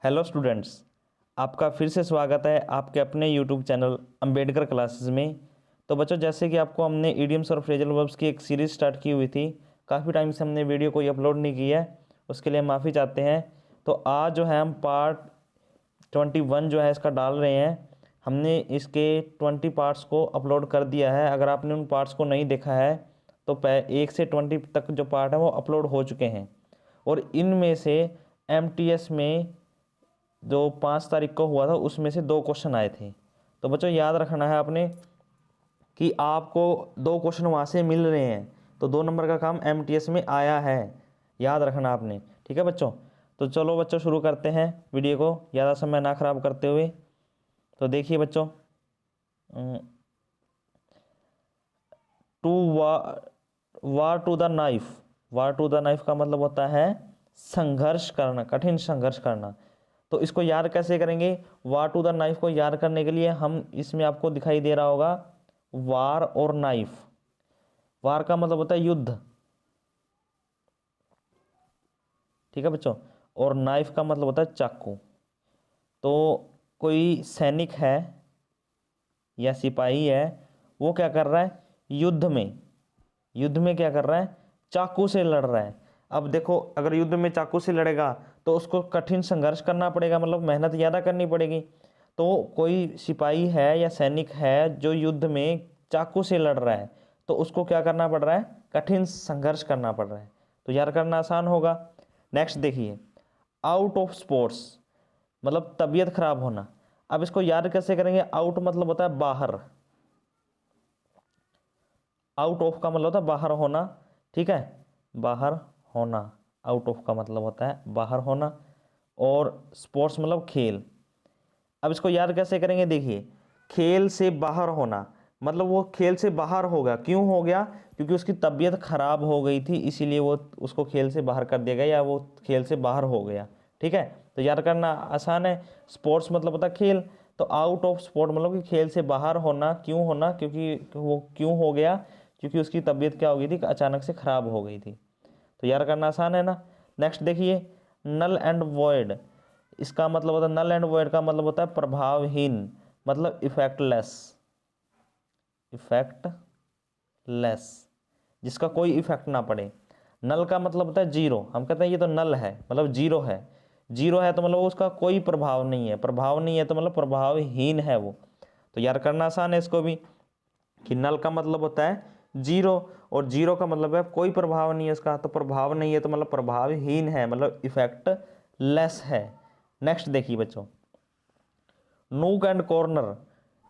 Hello students, आपका फिर से स्वागत है आपके अपने यूट्यूब चैनल अंबेडकर क्लासेस में। तो बच्चों, जैसे कि आपको हमने इडियम्स और फ्रेजल वर्ब्स की एक सीरीज़ स्टार्ट की हुई थी। काफ़ी टाइम से हमने वीडियो कोई अपलोड नहीं की है, उसके लिए माफ़ी चाहते हैं। तो आज जो है हम पार्ट 21 जो है इसका डाल रहे हैं। हमने इसके 20 पार्ट्स को अपलोड कर दिया है। अगर आपने उन पार्ट्स को नहीं देखा है तो 1 से 20 तक जो पार्ट है वो अपलोड हो चुके हैं। और इनमें से MTS में जो 5 तारीख को हुआ था उसमें से 2 क्वेश्चन आए थे। तो बच्चों, याद रखना है आपने कि आपको 2 क्वेश्चन वहाँ से मिल रहे हैं, तो 2 नंबर का काम MTS में आया है। याद रखना आपने, ठीक है बच्चों। तो चलो बच्चों, शुरू करते हैं वीडियो को ज़्यादा समय ना ख़राब करते हुए। तो देखिए बच्चों, to war to the knife. War to the knife का मतलब होता है संघर्ष करना, कठिन संघर्ष करना। तो इसको याद कैसे करेंगे? वार टू द नाइफ को याद करने के लिए हम इसमें आपको दिखाई दे रहा होगा वार और नाइफ। वार का मतलब होता है युद्ध, ठीक है बच्चों, और नाइफ का मतलब होता है चाकू। तो कोई सैनिक है या सिपाही है, वो क्या कर रहा है? युद्ध में क्या कर रहा है? चाकू से लड़ रहा है। अब देखो, अगर युद्ध में चाकू से लड़ेगा तो उसको कठिन संघर्ष करना पड़ेगा, मतलब मेहनत ज़्यादा करनी पड़ेगी। तो कोई सिपाही है या सैनिक है जो युद्ध में चाकू से लड़ रहा है, तो उसको क्या करना पड़ रहा है? कठिन संघर्ष करना पड़ रहा है। तो याद करना आसान होगा। नेक्स्ट देखिए, आउट ऑफ स्पोर्ट्स मतलब तबीयत खराब होना। अब इसको याद कैसे करेंगे? आउट मतलब होता है बाहर, आउट ऑफ का मतलब होता है बाहर होना, ठीक है, बाहर होना। आउट ऑफ का मतलब होता है बाहर होना, और स्पोर्ट्स मतलब खेल। अब इसको याद कैसे करेंगे? देखिए, खेल से बाहर होना मतलब वो खेल से बाहर होगा। क्यों हो गया? क्योंकि उसकी तबीयत खराब हो गई थी, इसीलिए वो उसको खेल से बाहर कर दिया गया, या वो खेल से बाहर हो गया, ठीक है। तो याद करना आसान है। स्पोर्ट्स मतलब होता है खेल, तो आउट ऑफ स्पोर्ट मतलब कि खेल से बाहर होना। क्यों होना? क्योंकि वो क्यों हो गया? क्योंकि उसकी तबीयत क्या हो गई थी? अचानक से खराब हो गई थी। तो याद करना आसान है ना। नेक्स्ट देखिए, नल एंड वॉइड। इसका मतलब होता है, नल एंड वॉइड का मतलब होता है प्रभावहीन, मतलब इफेक्टलेस। इफेक्टलेस, जिसका कोई इफेक्ट ना पड़े। नल का मतलब होता है जीरो। हम कहते हैं ये तो नल है, मतलब जीरो है। जीरो है तो मतलब उसका कोई प्रभाव नहीं है। प्रभाव नहीं है तो मतलब प्रभावहीन है वो। तो याद करना आसान है इसको भी, कि नल का मतलब होता है जीरो, और जीरो का मतलब है कोई प्रभाव नहीं है उसका। तो प्रभाव नहीं है तो मतलब प्रभावहीन है, मतलब इफेक्टलेस है। नेक्स्ट देखिए बच्चों, nook and corner.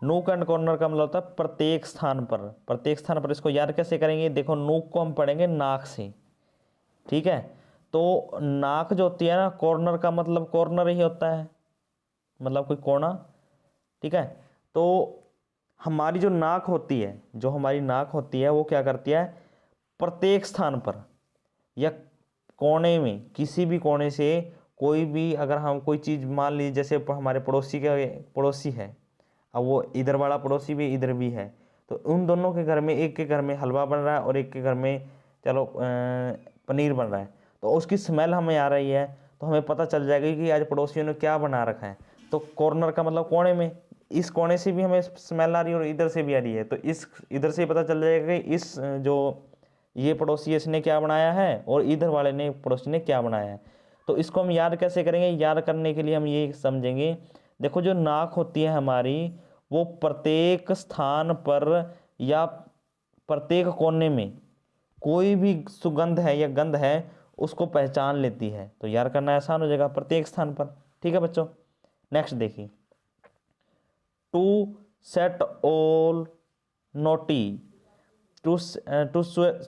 Nook and corner का मतलब होता है प्रत्येक स्थान पर। प्रत्येक स्थान पर इसको याद कैसे करेंगे? देखो, नूक को हम पढ़ेंगे नाक से, ठीक है। तो नाक जो होती है ना, कॉर्नर का मतलब कॉर्नर ही होता है, मतलब कोई कोना, ठीक है। तो हमारी जो नाक होती है, जो हमारी नाक होती है वो क्या करती है? प्रत्येक स्थान पर या कोने में, किसी भी कोने से कोई भी, अगर हम कोई चीज़ मान लीजिए, जैसे हमारे पड़ोसी है, अब वो इधर वाला पड़ोसी भी इधर भी है, तो उन दोनों के घर में, एक के घर में हलवा बन रहा है और एक के घर में चलो पनीर बन रहा है, तो उसकी स्मेल हमें आ रही है, तो हमें पता चल जाएगा कि आज पड़ोसियों ने क्या बना रखा है। तो कॉर्नर का मतलब कोने में, इस कोने से भी हमें स्मेल आ रही है और इधर से भी आ रही है, तो इस इधर से पता चल जाएगा कि इस जो ये पड़ोसी इसने क्या बनाया है और इधर वाले ने पड़ोसी ने क्या बनाया है। तो इसको हम याद कैसे करेंगे? याद करने के लिए हम ये समझेंगे, देखो जो नाक होती है हमारी, वो प्रत्येक स्थान पर या प्रत्येक कोने में कोई भी सुगंध है या गंध है उसको पहचान लेती है। तो याद करना आसान हो जाएगा, प्रत्येक स्थान पर, ठीक है बच्चों। नेक्स्ट देखिए, to set all naught. To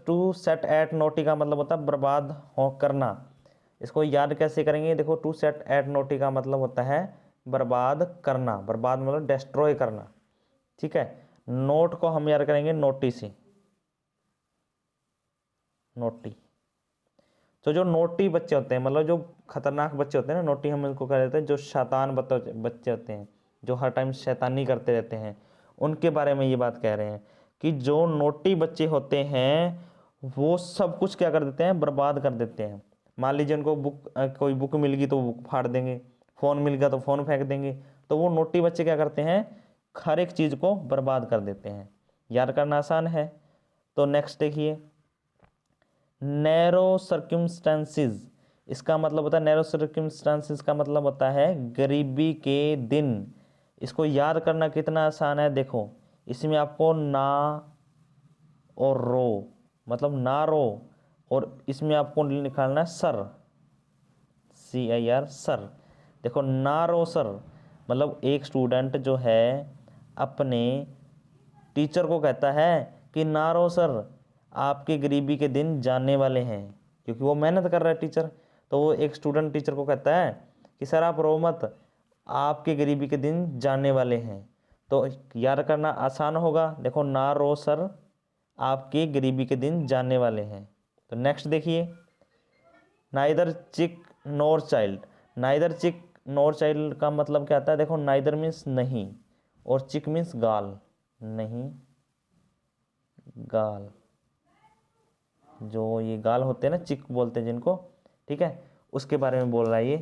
to set at naught का मतलब होता है बर्बाद हो करना। इसको याद कैसे करेंगे? देखो, टू सेट एट नोटी का मतलब होता है बर्बाद करना। बर्बाद मतलब डिस्ट्रॉय करना, ठीक है। नोट को हम याद करेंगे नोटी से, नोटी। तो जो नोटी बच्चे होते हैं, मतलब जो खतरनाक बच्चे होते हैं ना, नोटी हम इनको कह देते हैं, जो शैतान बच्चे होते हैं, जो हर टाइम शैतानी करते रहते हैं, उनके बारे में ये बात कह रहे हैं कि जो नोटी बच्चे होते हैं वो सब कुछ क्या कर देते हैं? बर्बाद कर देते हैं। मान लीजिए उनको कोई बुक मिल गई तो वो बुक फाड़ देंगे, फ़ोन मिल गया तो फ़ोन फेंक देंगे। तो वो नोटी बच्चे क्या करते हैं, हर एक चीज़ को बर्बाद कर देते हैं। याद करना आसान है। तो नेक्स्ट देखिए, नैरो सर्कमस्टेंसेस, इसका मतलब होता है, नैरो सर्कमस्टेंसेस का मतलब होता है गरीबी के दिन। इसको याद करना कितना आसान है, देखो इसमें आपको ना और रो, मतलब ना रो, और इसमें आपको निकालना है सर, CIR सर। देखो ना रो सर, मतलब एक स्टूडेंट जो है अपने टीचर को कहता है कि ना रो सर, आपके गरीबी के दिन जाने वाले हैं, क्योंकि वो मेहनत कर रहा है टीचर। तो वो एक स्टूडेंट टीचर को कहता है कि सर आप रो मत, आपके गरीबी के दिन जाने वाले हैं। तो याद करना आसान होगा। देखो ना रो सर, आपके गरीबी के दिन जाने वाले हैं। तो नेक्स्ट देखिए, नाइदर चिक नोर चाइल्ड। नाइदर चिक नोर चाइल्ड का मतलब क्या आता है, देखो नाइदर मीन्स नहीं, और चिक मीन्स गाल, नहीं गाल, जो ये गाल होते हैं ना, चिक बोलते हैं जिनको, ठीक है, उसके बारे में बोल रहा है ये।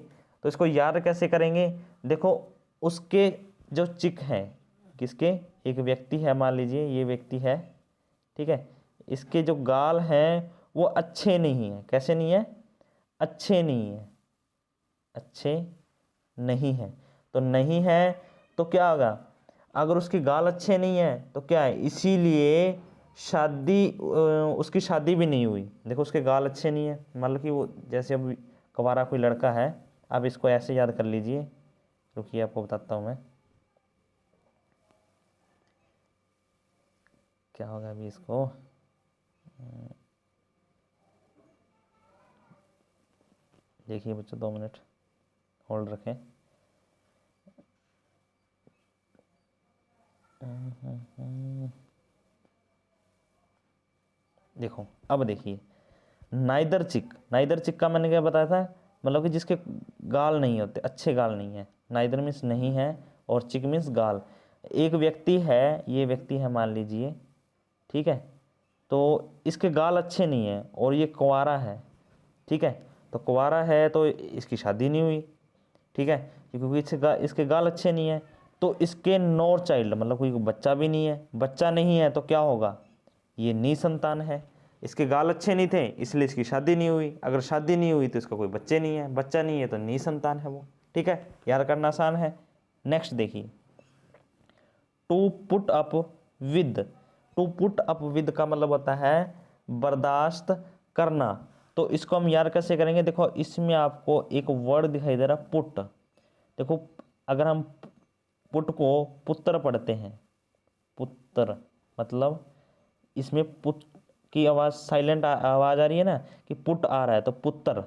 तो इसको याद कैसे करेंगे, देखो उसके जो चिक हैं, किसके, एक व्यक्ति है, मान लीजिए ये व्यक्ति है, ठीक है, इसके जो गाल हैं वो अच्छे नहीं हैं। कैसे नहीं है, अच्छे नहीं है, अच्छे नहीं है। तो नहीं है तो क्या होगा, अगर उसके गाल अच्छे नहीं है तो क्या है, इसीलिए शादी उसकी शादी भी नहीं हुई। देखो उसके गाल अच्छे नहीं है, मतलब कि वो जैसे अब कुंवारा कोई लड़का है, अब इसको ऐसे याद कर लीजिए, रुकिए आपको बताता हूँ मैं क्या होगा अभी इसको। देखिए बच्चों 2 मिनट होल्ड रखें। देखो अब देखिए, नाइदर चिक, नाइदर चिक का मैंने क्या बताया था, मतलब कि जिसके गाल नहीं होते, अच्छे गाल नहीं है। नाइदर मीन्स नहीं है, और चिक मीन्स गाल। एक व्यक्ति है, ये व्यक्ति है मान लीजिए, ठीक है, तो इसके गाल अच्छे नहीं है और ये कुंवारा है, ठीक है, तो कुंवारा है तो इसकी शादी नहीं हुई, ठीक है, क्योंकि इसके गाल अच्छे नहीं है। तो इसके नोर चाइल्ड, मतलब कोई बच्चा भी नहीं है, बच्चा नहीं है तो क्या होगा, ये निसंतान है। इसके गाल अच्छे नहीं थे इसलिए इसकी शादी नहीं हुई, अगर शादी नहीं हुई तो इसका कोई बच्चे नहीं है, बच्चा नहीं है तो निसंतान है वो, ठीक है, याद करना आसान है। नेक्स्ट देखिए, to put up with. To put up with का मतलब होता है बर्दाश्त करना। तो इसको हम याद कैसे करेंगे, देखो इसमें आपको एक वर्ड दिखाई दे रहा पुट। देखो अगर हम पुट को पुत्र पढ़ते हैं, पुत्र मतलब इसमें पुट की आवाज़ साइलेंट आवाज़ आ रही है ना, कि पुट आ रहा है तो पुत्र।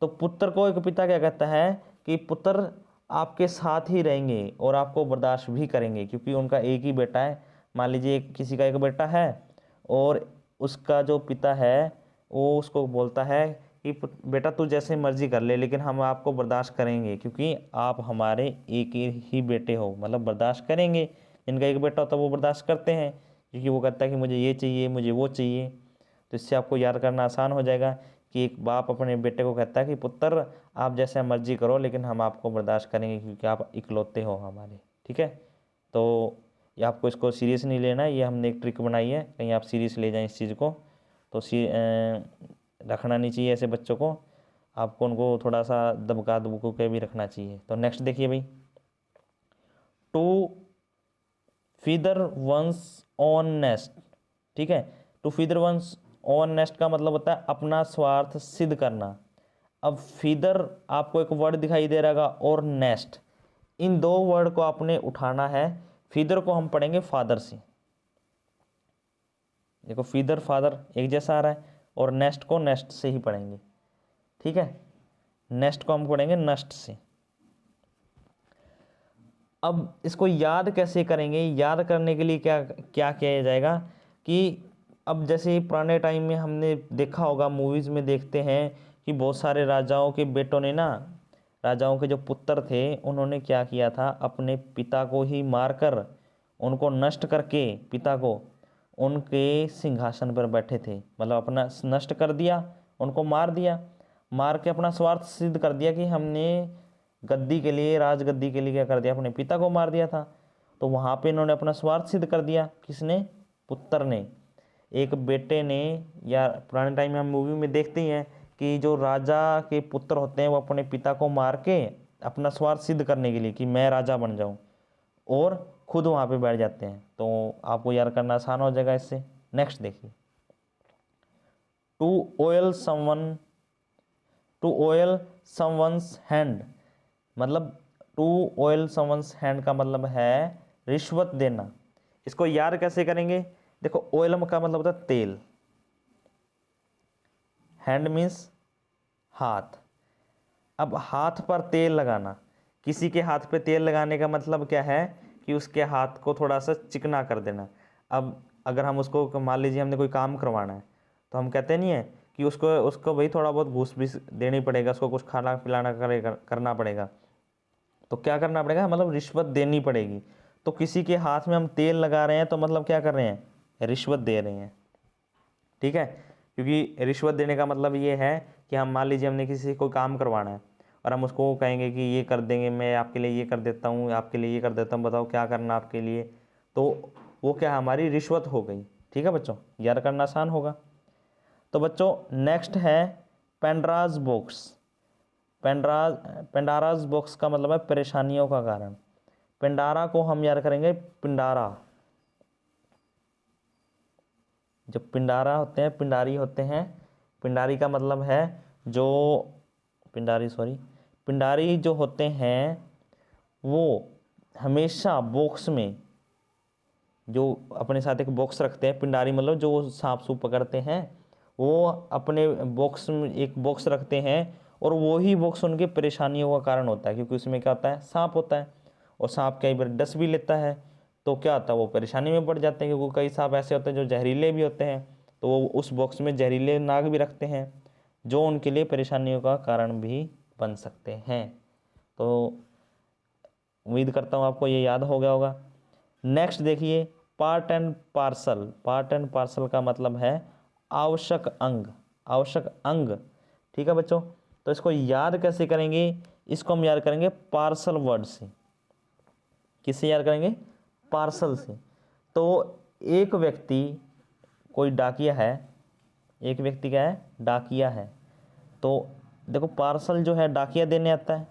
तो पुत्र को एक पिता क्या कहता है कि पुत्र आपके साथ ही रहेंगे और आपको बर्दाश्त भी करेंगे, क्योंकि उनका एक ही बेटा है। मान लीजिए किसी का एक बेटा है और उसका जो पिता है वो उसको बोलता है कि बेटा तू जैसे मर्जी कर ले, लेकिन हम आपको बर्दाश्त करेंगे क्योंकि आप हमारे एक ही बेटे हो, मतलब बर्दाश्त करेंगे। जिनका एक बेटा होता है वो बर्दाश्त करते हैं, क्योंकि वो कहता है कि मुझे ये चाहिए, मुझे वो चाहिए। तो इससे आपको याद करना आसान हो जाएगा कि एक बाप अपने बेटे को कहता है कि पुत्र आप जैसे मर्जी करो, लेकिन हम आपको बर्दाश्त करेंगे क्योंकि आप इकलौते हो हमारे, ठीक है। तो ये आपको इसको सीरियस नहीं लेना है, ये हमने एक ट्रिक बनाई है, कहीं आप सीरियस ले जाएं इस चीज़ को, तो रखना नहीं चाहिए ऐसे बच्चों को, आपको उनको थोड़ा सा दबका दुबकू के भी रखना चाहिए। तो नेक्स्ट देखिए भाई, to feather one's own nest, ठीक है, to feather one's own nest का मतलब होता है अपना स्वार्थ सिद्ध करना। अब फीदर आपको एक वर्ड दिखाई दे रहेगा और नेस्ट, इन दो वर्ड को आपने उठाना है। फीदर को हम पढ़ेंगे फादर से, देखो फीदर फादर एक जैसा आ रहा है, और नेस्ट को नेस्ट से ही पढ़ेंगे, ठीक है, नेस्ट को हम पढ़ेंगे नस्ट से। अब इसको याद कैसे करेंगे, याद करने के लिए क्या क्या किया जाएगा कि अब जैसे पुराने टाइम में हमने देखा होगा, मूवीज़ में देखते हैं कि बहुत सारे राजाओं के बेटों ने ना, राजाओं के जो पुत्र थे उन्होंने क्या किया था, अपने पिता को ही मारकर, उनको नष्ट करके पिता को उनके सिंहासन पर बैठे थे, मतलब अपना नष्ट कर दिया, उनको मार दिया, मार के अपना स्वार्थ सिद्ध कर दिया कि हमने गद्दी के लिए, राजगद्दी के लिए क्या कर दिया, अपने पिता को मार दिया था। तो वहाँ पे इन्होंने अपना स्वार्थ सिद्ध कर दिया। किसने? पुत्र ने। एक बेटे ने, या पुराने टाइम में हम मूवी में देखते ही हैं कि जो राजा के पुत्र होते हैं वो अपने पिता को मार के अपना स्वार्थ सिद्ध करने के लिए कि मैं राजा बन जाऊं, और खुद वहाँ पे बैठ जाते हैं। तो आपको याद करना आसान हो जाएगा इससे। नेक्स्ट देखिए, to oil someone, to oil someone's hand, मतलब टू ऑयल समवंस हैंड का मतलब है रिश्वत देना। इसको याद कैसे करेंगे? देखो, ऑयल का मतलब होता है तेल, हैंड मीन्स हाथ। अब हाथ पर तेल लगाना, किसी के हाथ पे तेल लगाने का मतलब क्या है कि उसके हाथ को थोड़ा सा चिकना कर देना। अब अगर हम उसको, मान लीजिए हमने कोई काम करवाना है, तो हम कहते नहीं है कि उसको उसको भाई थोड़ा बहुत घूस भी देनी पड़ेगा, उसको कुछ खाना पिलाना करना पड़ेगा। तो क्या करना पड़ेगा, मतलब रिश्वत देनी पड़ेगी। तो किसी के हाथ में हम तेल लगा रहे हैं तो मतलब क्या कर रहे हैं, रिश्वत दे रहे हैं। ठीक है, क्योंकि रिश्वत देने का मतलब ये है कि हम, मान लीजिए हमने किसी से कोई काम करवाना है और हम उसको कहेंगे कि ये कर देंगे, मैं आपके लिए ये कर देता हूँ, आपके लिए ये कर देता हूँ, बताओ क्या करना आपके लिए। तो वो क्या, हमारी रिश्वत हो गई। ठीक है बच्चों, याद करना आसान होगा। तो बच्चों नेक्स्ट है पेंड्राज बॉक्स। पेंडाराज बॉक्स का मतलब है परेशानियों का कारण। पिंडारा को हम याद करेंगे पिंडारा। जो पिंडारा होते हैं, पिंडारी होते हैं, पिंडारी का मतलब है जो, पिंडारी जो होते हैं वो हमेशा बॉक्स में, जो अपने साथ एक बॉक्स रखते हैं, पिंडारी मतलब जो वो सांप सूप पकड़ते हैं, वो अपने बॉक्स में एक बॉक्स रखते हैं, और वो ही बॉक्स उनके परेशानियों का कारण होता है, क्योंकि उसमें क्या होता है, सांप होता है, और सांप कई बार डस भी लेता है। तो क्या होता है, वो परेशानी में पड़ जाते हैं, क्योंकि कई सांप ऐसे होते हैं जो जहरीले भी होते हैं, तो वो उस बॉक्स में जहरीले नाग भी रखते हैं, जो उनके लिए परेशानियों का कारण भी बन सकते हैं। तो उम्मीद करता हूँ आपको ये याद हो गया होगा। नेक्स्ट देखिए, part and parcel. Part and parcel का मतलब है आवश्यक अंग, आवश्यक अंग। ठीक है बच्चों, तो इसको याद कैसे करेंगे? इसको हम याद करेंगे पार्सल वर्ड से। किससे याद करेंगे? पार्सल से। तो एक व्यक्ति, कोई डाकिया है, एक व्यक्ति क्या है, डाकिया है। तो देखो, पार्सल जो है डाकिया देने आता है।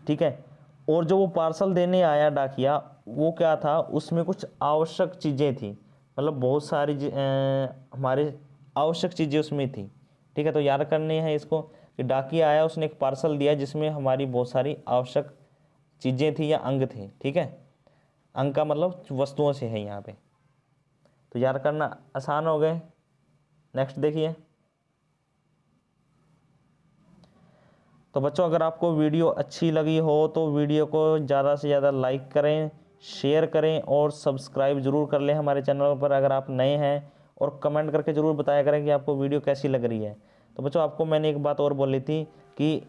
ठीक है, और जो वो पार्सल देने आया डाकिया, वो क्या था, उसमें कुछ आवश्यक चीज़ें थी, मतलब बहुत सारी हमारे आवश्यक चीज़ें उसमें थी। ठीक है, तो याद करनी है इसको कि डाकिया आया, उसने एक पार्सल दिया जिसमें हमारी बहुत सारी आवश्यक चीज़ें थी या अंग थे। ठीक है, अंग का मतलब वस्तुओं से है यहाँ पे। तो याद करना आसान हो गए। नेक्स्ट देखिए। तो बच्चों, अगर आपको वीडियो अच्छी लगी हो तो वीडियो को ज़्यादा से ज़्यादा लाइक करें, शेयर करें, और सब्सक्राइब ज़रूर कर लें हमारे चैनल पर अगर आप नए हैं, और कमेंट करके ज़रूर बताया करें कि आपको वीडियो कैसी लग रही है। तो बच्चों, आपको मैंने एक बात और बोली थी कि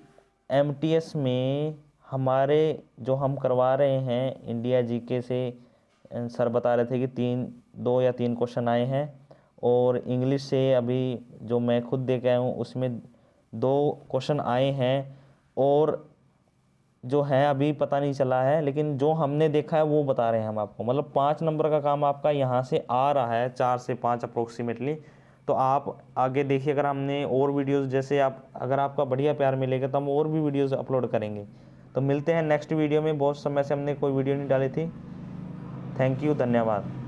MTS में हमारे जो हम करवा रहे हैं इंडिया जीके से, सर बता रहे थे कि 2 या 3 क्वेश्चन आए हैं, और इंग्लिश से अभी जो मैं खुद दे के आया हूँ उसमें 2 क्वेश्चन आए हैं, और जो है अभी पता नहीं चला है, लेकिन जो हमने देखा है वो बता रहे हैं हम आपको। मतलब 5 नंबर का काम आपका यहाँ से आ रहा है, 4 से 5 अप्रोक्सीमेटली। तो आप आगे देखिए, अगर हमने और वीडियोस, जैसे आप, अगर आपका बढ़िया प्यार मिलेगा तो हम और भी वीडियोस अपलोड करेंगे। तो मिलते हैं नेक्स्ट वीडियो में। बहुत समय से हमने कोई वीडियो नहीं डाली थी। थैंक यू, धन्यवाद।